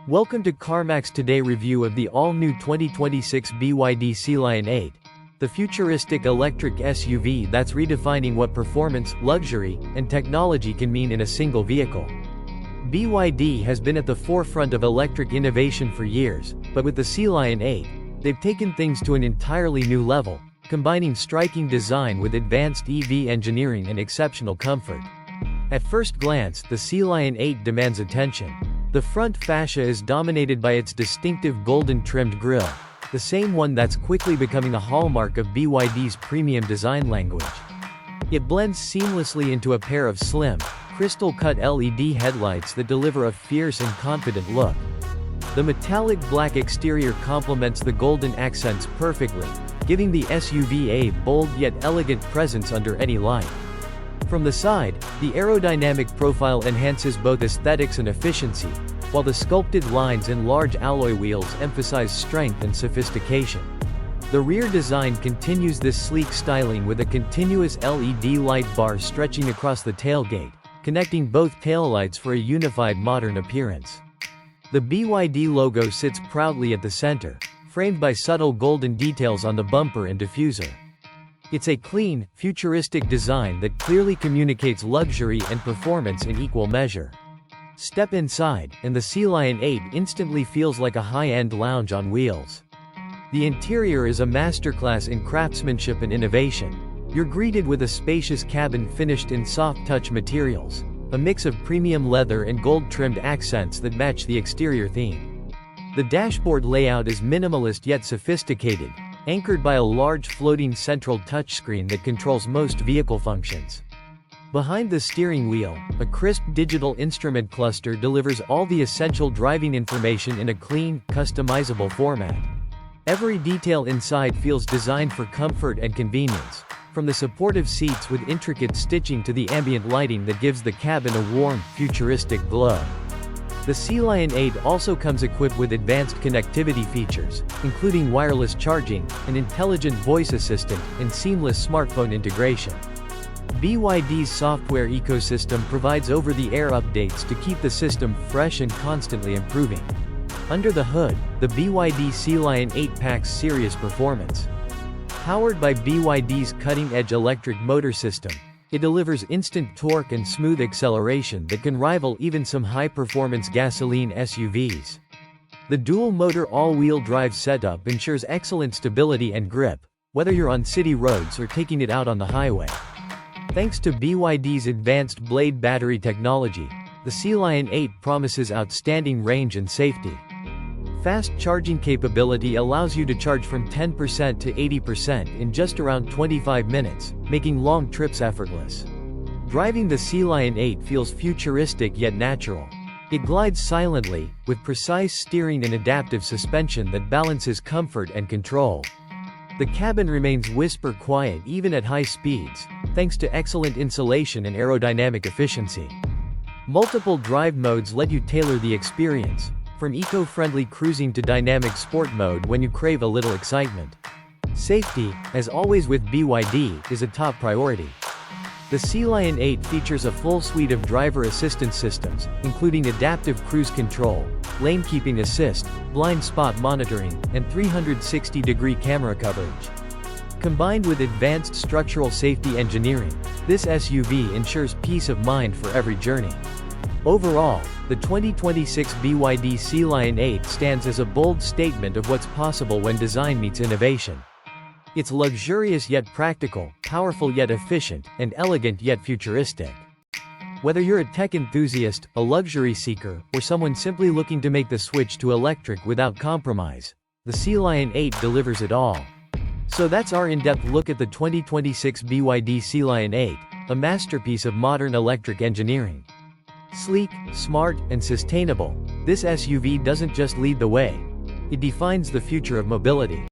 Welcome to CarMax Today review of the all-new 2026 BYD Sealion 8, the futuristic electric SUV that's redefining what performance, luxury, and technology can mean in a single vehicle. BYD has been at the forefront of electric innovation for years, but with the Sealion 8, they've taken things to an entirely new level, combining striking design with advanced EV engineering and exceptional comfort. At first glance, the Sealion 8 demands attention. The front fascia is dominated by its distinctive golden-trimmed grille, the same one that's quickly becoming a hallmark of BYD's premium design language. It blends seamlessly into a pair of slim, crystal-cut LED headlights that deliver a fierce and confident look. The metallic black exterior complements the golden accents perfectly, giving the SUV a bold yet elegant presence under any light. From the side, the aerodynamic profile enhances both aesthetics and efficiency, while the sculpted lines and large alloy wheels emphasize strength and sophistication. The rear design continues this sleek styling with a continuous LED light bar stretching across the tailgate, connecting both taillights for a unified modern appearance. The BYD logo sits proudly at the center, framed by subtle golden details on the bumper and diffuser. It's a clean, futuristic design that clearly communicates luxury and performance in equal measure. Step inside, and the Sealion 8 instantly feels like a high-end lounge on wheels. The interior is a masterclass in craftsmanship and innovation. You're greeted with a spacious cabin finished in soft-touch materials, a mix of premium leather and gold-trimmed accents that match the exterior theme. The dashboard layout is minimalist yet sophisticated, anchored by a large floating central touchscreen that controls most vehicle functions. Behind the steering wheel, a crisp digital instrument cluster delivers all the essential driving information in a clean, customizable format. Every detail inside feels designed for comfort and convenience, from the supportive seats with intricate stitching to the ambient lighting that gives the cabin a warm, futuristic glow. The Sealion 8 also comes equipped with advanced connectivity features, including wireless charging, an intelligent voice assistant, and seamless smartphone integration. BYD's software ecosystem provides over-the-air updates to keep the system fresh and constantly improving. Under the hood, the BYD Sealion 8 packs serious performance. Powered by BYD's cutting-edge electric motor system, it delivers instant torque and smooth acceleration that can rival even some high-performance gasoline SUVs. The dual-motor all-wheel drive setup ensures excellent stability and grip, whether you're on city roads or taking it out on the highway. Thanks to BYD's advanced blade battery technology, the Sealion 8 promises outstanding range and safety. Fast charging capability allows you to charge from 10% to 80% in just around 25 minutes, making long trips effortless. Driving the Sealion 8 feels futuristic yet natural. It glides silently, with precise steering and adaptive suspension that balances comfort and control. The cabin remains whisper quiet even at high speeds, thanks to excellent insulation and aerodynamic efficiency. Multiple drive modes let you tailor the experience, from eco-friendly cruising to dynamic sport mode when you crave a little excitement. Safety, as always with BYD, is a top priority. The Sealion 8 features a full suite of driver assistance systems, including adaptive cruise control, lane keeping assist, blind spot monitoring, and 360-degree camera coverage. Combined with advanced structural safety engineering, this SUV ensures peace of mind for every journey. Overall, the 2026 BYD Sealion 8 stands as a bold statement of what's possible when design meets innovation. It's luxurious yet practical, powerful yet efficient, and elegant yet futuristic. Whether you're a tech enthusiast, a luxury seeker, or someone simply looking to make the switch to electric without compromise, the Sealion 8 delivers it all. So that's our in-depth look at the 2026 BYD Sealion 8, a masterpiece of modern electric engineering. Sleek, smart, and sustainable, this SUV doesn't just lead the way. It defines the future of mobility.